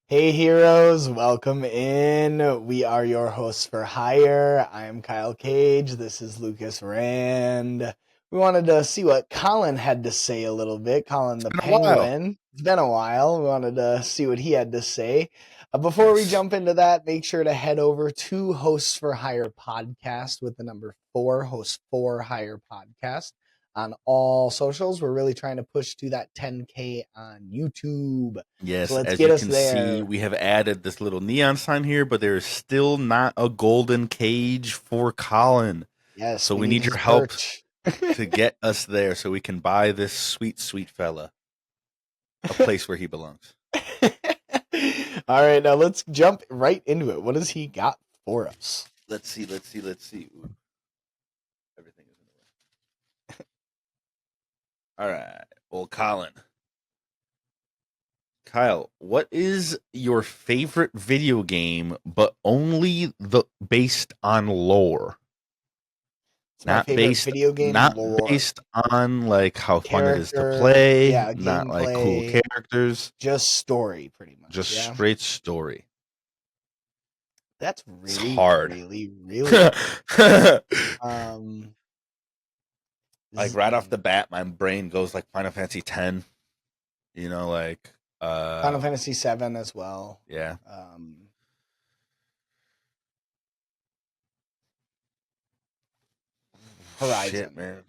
Hey heroes, welcome in. We are your hosts for hire. I am Kyle Cage. This is Lucas Rand. We wanted to see what Colin had to say a little bit. Colin the Been a while. Penguin. It's been a while. We wanted to see what he had to say. Before we Yes. jump into that, make sure to head over to Hosts for Hire podcast with the number 4, Hosts4Hire podcast on all socials. We're really trying to push to that 10K on YouTube. So Yes, let's as get you us can see, there. we have added this little neon sign here, but there is still not a golden cage for Colin. Yes, So we we need need his your help perch. to get us there so we can buy this sweet, sweet fella a place where he belongs. All right, now let's jump right into it. What has he got for us? Let's see. Ooh, everything is in the way. All right. Well, Colin. Kyle, what is your favorite video game, but only the based on lore? It's my favorite video game Not lore. based on like how fun it is to Character, play, yeah, not like cool gameplay, characters, just story, pretty much. just Yeah, straight story. that's It's really, hard. really, really hard. Like Um, right off z- the bat, my brain goes like Final Fantasy X. Like Final Fantasy VII as well. yeah. Um, Shit, Horizon. man.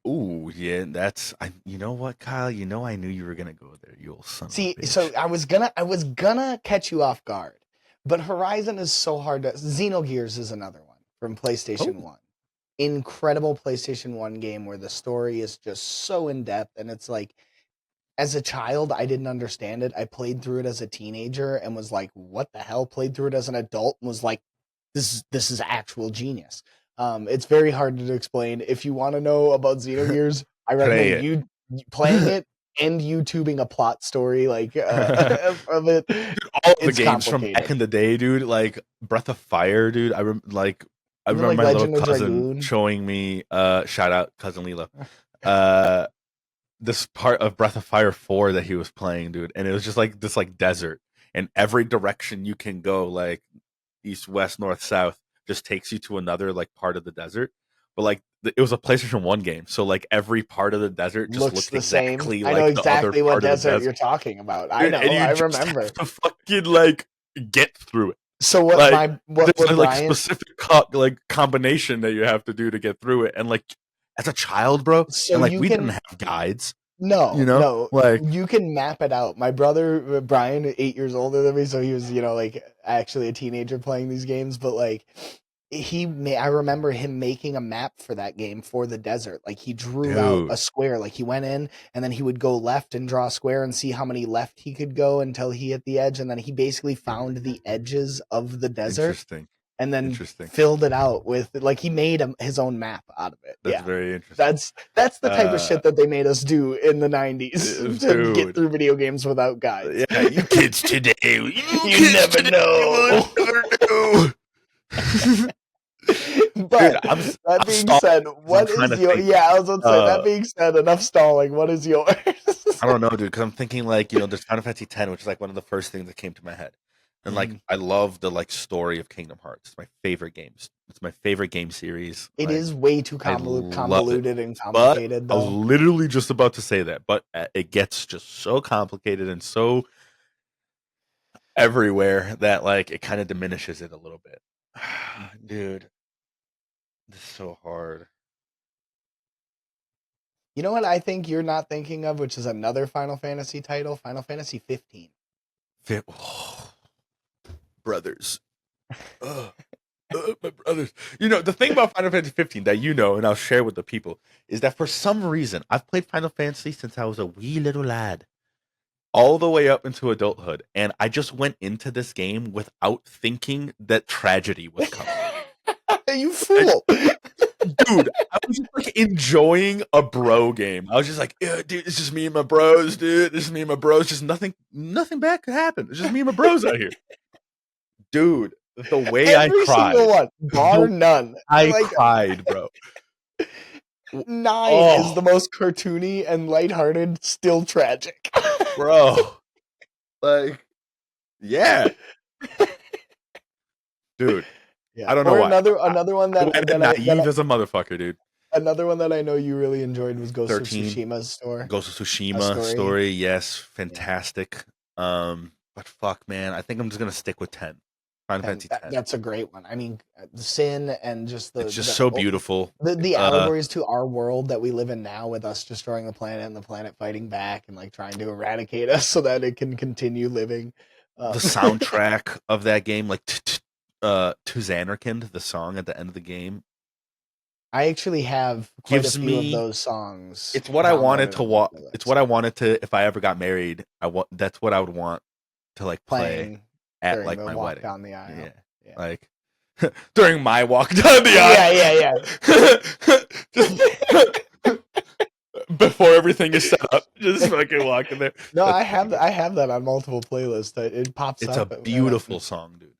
Ooh, yeah, that's I you know what, Kyle? I knew you were gonna go there, you old son of a See, so bitch. I was gonna catch you off guard, but Horizon is so hard to. Xenogears is another one from Oh, PlayStation One. Incredible PlayStation One game where the story is just so in depth, and it's like, as a child, I didn't understand it. I played through it as a teenager and was like, "What the hell?" Played through it as an adult and was like, "This is actual genius." It's very hard to explain. If you want to know about Xenogears, I play recommend it. you playing it and YouTubing a plot story like of it. Dude, all of the It's games from back complicated. in the day, dude, like Breath of Fire, dude. I Even remember like my little Legend of cousin Dragoon. showing me shout out cousin Lila. Uh this part of Breath of Fire 4 that he was playing, dude, and it was just like this like desert and every direction you can go like east, west, north, south just takes you to another like part of the desert. But like it was a PlayStation 1 game, so like every part of the desert just Looks looked the same. exactly I know like the other exactly what part of the desert desert. you're talking about. I Dude, and know. you I just have remember. to fucking like get through it. So Like what there's like Brian specific like combination that you have to do to get through it. And like as a child, bro, so and like you we didn't can have guides, no, no. like You can map it out. My brother Brian, 8 years older than me, so he was, like actually a teenager playing these games. But like, I remember him making a map for that game for the desert. Like he drew out a dude, square. Like he went in and then he would go left and draw a square and see how many left he could go until he hit the edge. And then he basically found the edges of the desert interesting, and then interesting. filled it out with like he made his own map out of it. That's Yeah. very interesting. That's the type of Uh, shit that they made us do in the 90s to get dude, through video games without guides. yeah, you kids today, You never will know. never know. Dude, But that I'm being stalling said, because I'm what trying is to your think. yeah, I was gonna say that Uh, being said, enough stalling. What is yours? I don't know, dude, because I'm thinking like there's Final Fantasy X, which is like one of the first things that came to my head, and like Mhm. I love the like story of Kingdom Hearts. It's my favorite games. It's my favorite game series. It Like is way too I love it. convoluted and But complicated I was though. literally just about to say that, but it gets just so complicated and so everywhere that like it kind of diminishes it a little bit. Mhm. Dude, this is so hard. You know what I think you're not thinking of, which is another Final Fantasy title, Final Fantasy 15. Oh, brothers. Ugh. My brothers. The thing about Final Fantasy 15 that and I'll share with the people, is that for some reason I've played Final Fantasy since I was a wee little lad, all the way up into adulthood, and I just went into this game without thinking that tragedy was coming. You I, fool! dude, I was just like enjoying a bro game. I was just like, yeah, dude, it's just me and my bros, dude. This is me and my bros. Just nothing bad could happen. It's just me and my bros out here, dude. The way I Every single cried, one, bar the none. I Like cried, bro. 9 is Oh, the most cartoony and lighthearted, still tragic. bro. Like, Yeah, dude. Yeah. I don't know Or why. another one I went in naive as a motherfucker, dude. another one that I know you really enjoyed was Ghost of 13, Tsushima's Ghost of a Tsushima story. story, yes, Yeah. fantastic. But fuck, man, I think I'm just gonna stick with 10. Final And Fantasy 10. that's a great one. I mean, the sin and just It's just so beautiful. the Uh, allegories to our world that we live in now, with us destroying the planet and the planet fighting back and like trying to eradicate us so that it can continue living. the Um, soundtrack of that game, like to Xanarkand, the song at the end of the game, I actually have quite a gives few of me. those songs It's what I wanted downloaded to on my walk. It's playlist, what I wanted to. If I ever got married, I want. That's what I would want to like play playing at during like the my walk wedding. down the aisle. Yeah, Yeah. like during my walk down the Yeah, yeah, aisle. Just before everything is set up, just yeah. fucking walk in there. No, That's pretty good. I have that on multiple playlists. It pops It's up a and beautiful song, dude.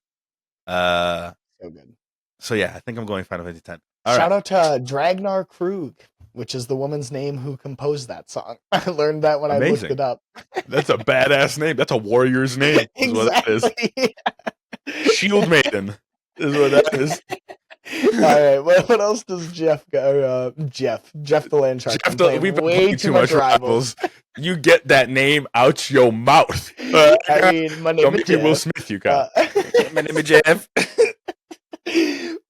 Uh, so good. so yeah, I think I'm going Final Fantasy 10. All Shout right, out to Dragnar Krug, which is the woman's name who composed that song. I learned that when I looked amazing. it up. That's a badass name. That's a warrior's name, is what that is. Exactly. Shield Maiden is what that is. All right. What else does Jeff go? Jeff the Land Shark's Jeff, been playing we've been way playing too too much much Rivals. Rivals. You get that name out your mouth. I mean, my name Don't is make me Will Jeff. Smith, you Uh, cop. My name is Jeff.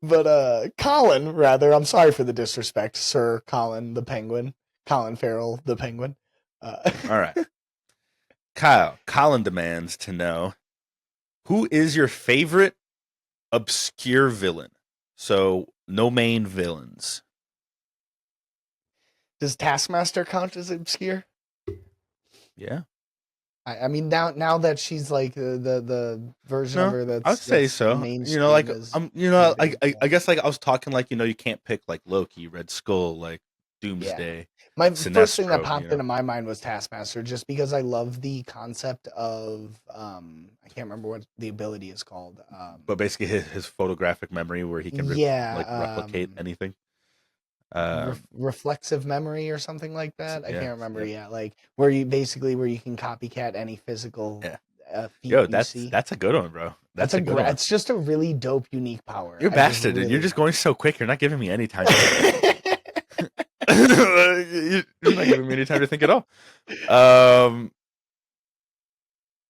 but Colin, rather, I'm sorry for the disrespect, Sir Colin the Penguin, Colin Farrell the Penguin. All right. Kyle, Colin demands to know, who is your favorite obscure villain? So, no main villains. Does Taskmaster count as obscure? Yeah. I mean, now that she's like the version of No, her I'd say that's so. mainstream is kind of being I guess like I was talking like you can't pick like Loki, Red Skull, like yeah. Doomsday, My first thing that Sinestro. popped into my mind was Taskmaster, just because I love the concept of I can't remember what the ability is called. But basically his photographic memory where he can like Yeah, replicate anything. Um, reflexive memory or something like so, that. I yeah, can't remember. yep, Yeah, like where you can copycat any physical yeah. feat Yo, you see. that's a good one, bro. That's That's a good one. it's just a really dope, unique power. You're a I just bastard, dude. You're really just love. going so quick. You're not giving me any time to think. You're not giving me any time to think at all. Um,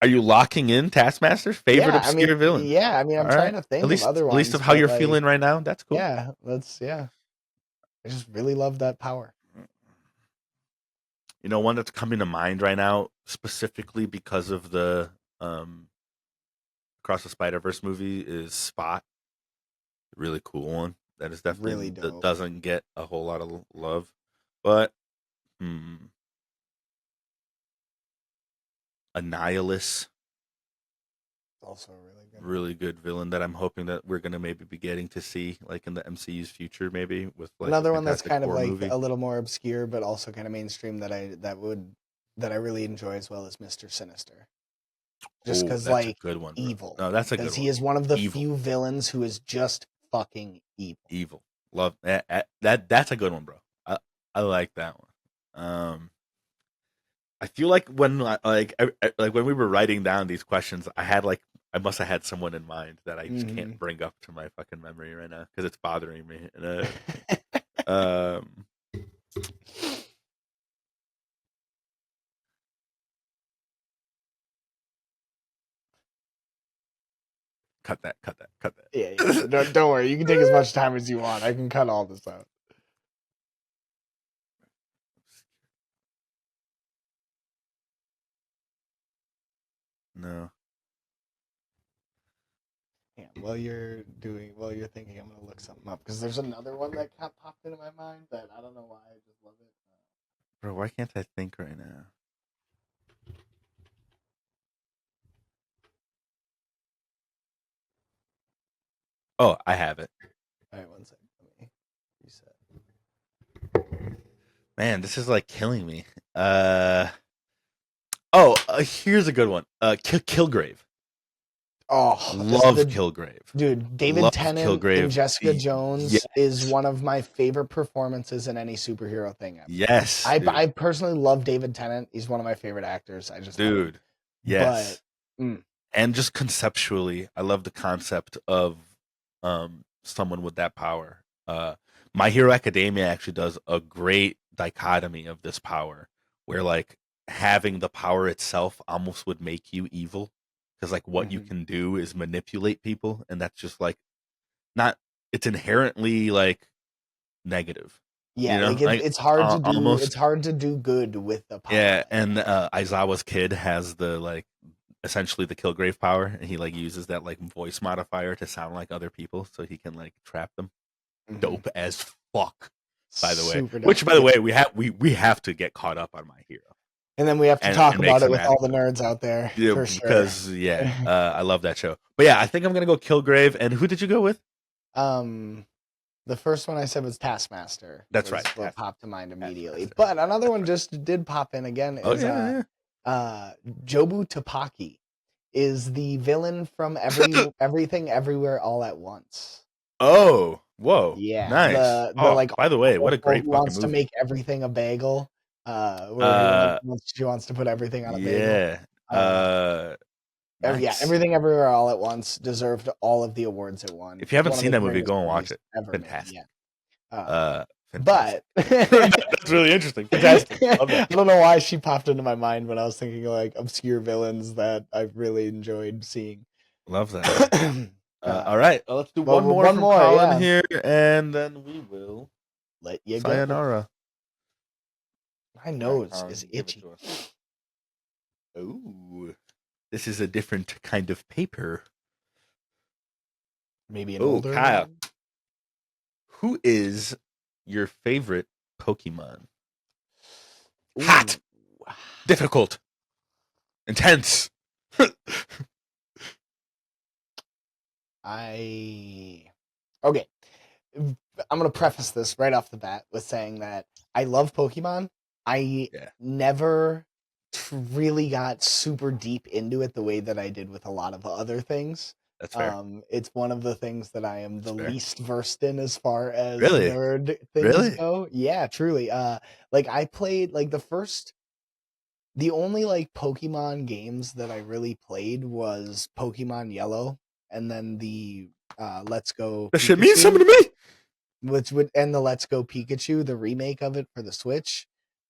are you locking in Taskmaster's favorite obscure villain? Yeah, I mean, All I'm trying right. to think of other At least ones, of how but you're like, feeling right now. That's cool. yeah, that's yeah. I just really love that power. One that's coming to mind right now, specifically because of the Across the Spider Verse movie, is Spot. Really cool one. That is Really definitely that dope. doesn't get a whole lot of love, but Annihilus, Also a really good one. really good villain that I'm hoping that we're gonna maybe be getting to see like in the MCU's future, maybe with like a Another one that's Fantastic kind of Four like movie. a little more obscure, but also kind of mainstream that I really enjoy as well as Mr. Sinister. Just Oh, because that's a like good one, bro. evil, No, that's a good because he one. is one of the Evil, few villains who is just fucking evil. evil. Love that. That's a good one, bro. I like that one. I feel like when like when we were writing down these questions, I must have had someone in mind that I just can't bring up to my fucking memory right now because it's bothering me. And, um, cut that, cut that, cut Yeah, that. yeah. Don't worry. You can take as much time as you want. I can cut all this out. No, Yeah. While you're thinking, I'm gonna look something up because there's another one that popped into my mind that I don't know why I just love it. bro, why can't I think right now? Oh, I have it. All right, one second. Let me reset. Man, this is like killing me. Here's a good one. Kilgrave. Oh, Love Kilgrave. dude, David Love Tennant in Kilgrave. Jessica Jones Yes. is one of my favorite performances in any superhero thing ever. Yes. I personally love David Tennant. He's one of my favorite actors. I just love him. Dude. Yes. But And just conceptually, I love the concept of someone with that power. My Hero Academia actually does a great dichotomy of this power, where like having the power itself almost would make you evil, because like what you Mhm. can do is manipulate people, and that's just like not. It's inherently like negative, Yeah, like like it's almost. hard to do good with the Yeah, power. and Aizawa's kid has the like essentially the Killgrave power, and he like uses that like voice modifier to sound like other people, so he can like trap them. Mhm. Dope as fuck, by the way. Super dope. Which, by the Yeah. way, we have to get caught up on My Hero And then we have to talk and make about it some with all the anime. nerds out there Yeah, for sure. because I love that show. But yeah, I think I'm gonna go Killgrave. And who did you go with? um the first one I said was Taskmaster, That's was right, what popped to mind immediately. Taskmaster. But another That's one right. just did pop in again Oh is yeah, yeah. uh Jobu Tapaki is the villain from Everything Everywhere All at Once. Oh, whoa, Yeah, nice. the Oh, like by the way, what a who great fucking wants to movie. make everything a bagel, where he like Uh, she wants to put everything on a bagel. yeah. Uh, yeah, Nice. Everything Everywhere All at Once deserved all of the awards it won. If you It's haven't one of seen the that movie, greatest go and watch movies it. ever made. Fantastic. Yeah. Uh, Fantastic. but That's really interesting. Fantastic. Love I that. don't know why she popped into my mind when I was thinking like obscure villains that I've really enjoyed seeing. Love that, man. uh, All right. Let's do well, one more one from more, Colin yeah. here, and then we will Let you go. sayonara. My All right, nose Colin, is give it itchy. to us. Ooh, this is a different kind of paper. Maybe an Oh, older Kyle, one. who is your favorite Pokemon? Ooh. Hot, difficult, intense. I okay. I'm gonna preface this right off the bat with saying that I love Pokemon. I Yeah, never really got super deep into it the way that I did with a lot of other things. that's fair. It's one of the things that I am That's the fair. least versed in as far as Really, nerd things really. go. Yeah, truly. Like I played like the only like Pokemon games that I really played was Pokemon Yellow, and then the Let's Go That shit means Pikachu, something to me. which would and the Let's Go Pikachu, the remake of it for the Switch.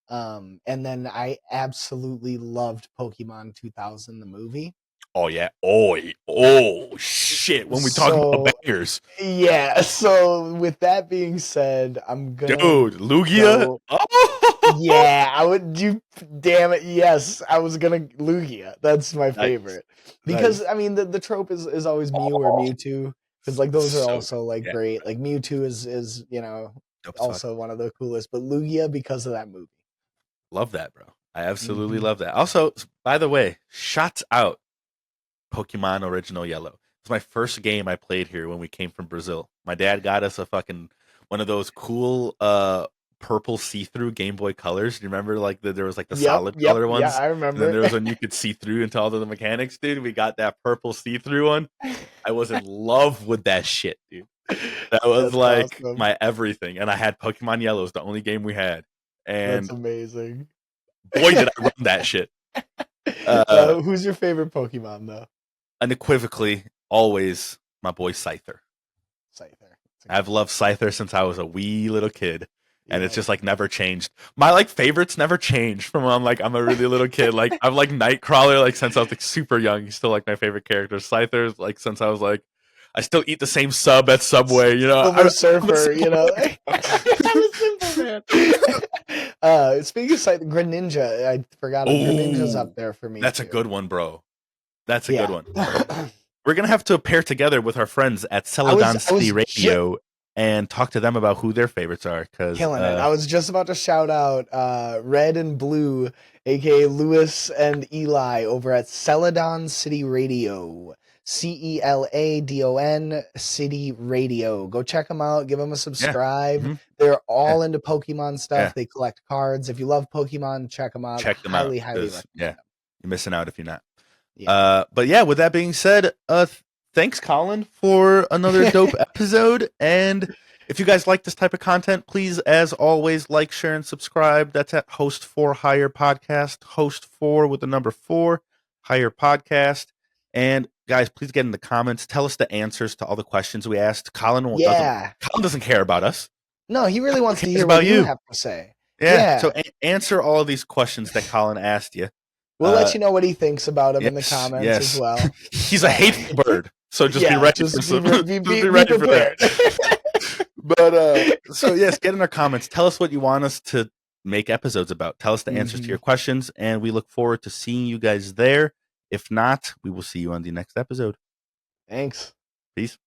And then I absolutely loved Pokemon 2000, the movie. Oh yeah. Oh shit. When we talking about So bangers, yeah, so with that being said, I'm gonna dude, Lugia. go. Oh, Yeah, I would. You damn it! Yes, I was gonna Lugia. That's my nice, favorite because nice. I mean the trope is always Mew or Oh, Mewtwo because like those are so good. also like Yeah, great. Like Mewtwo is dope as fuck. also one of the coolest, but Lugia because of that movie. Love that, bro. I absolutely Hmm. love that. Also, by the way, shots out Pokemon Original Yellow. It's my first game I played here when we came from Brazil. My dad got us a fucking one of those cool purple see-through Game Boy Colors. Do you remember like there was like the Yep, solid yep, color yeah, ones? I And then remember there was one you could see through into all of the mechanics, dude. We got that purple see-through one. I was in love with that shit, dude. That was That's like awesome. my everything. And I had Pokemon Yellow, was the only game we had. That's And amazing. boy, did I run that shit. Uh, Who's your favorite Pokemon though? Unequivocally, always my boy Scyther. Scyther. That's a good I've one. loved Scyther since I was a wee little kid. And it's Yep. just like never changed. My like favorites never changed from when I'm a really little kid. Like I'm like Nightcrawler like since I was like super young. He's still like my favorite character. Scyther's like since I was like I still eat the same sub at Subway. You know, Silver I'm a Surfer, simple you know. man. I'm a simple man. Speaking of Scyther, Greninja, I forgot it. Greninja's up Oh, there for me that's a too. good one, bro. That's a good Yeah. one. We're gonna have to pair together with our friends at I was Celadon I City was just Radio and talk to them about who their favorites are. Because killing it. I was just about to shout out Red and Blue, aka Lewis and Eli, over at Celadon City Radio. Celadon City Radio. Go check them out. Give them a yeah, subscribe. hmm They're yeah, all into Pokemon yeah. stuff. They collect cards. If you love Pokemon, check them out. Check them out Highly, highly because recommend them. you're missing out if you're not. Yeah. But yeah, with that being said, thanks, Colin, for another dope episode. And if you guys like this type of content, please, as always, like, share, and subscribe. That's at Host4Hire Podcast. Host 4 with the number 4, Hire Podcast. And guys, please get in the comments. Tell us the answers to all the questions we asked. Colin Yeah. doesn't care about us. No, he really wants to Cares hear about what you you. have to say. Yeah. Yeah. So answer all of these questions that Colin asked you. We'll let you know what he thinks about him in the Yes, comments as well. He's a hateful bird. So just be Yeah, ready just for some. be ready for prepared. that. But so yes, get in our comments. Tell us what you want us to make episodes about. Tell us the answers to your questions, and we look forward to seeing you guys there. If not, we will see you on the next episode. Thanks. Peace.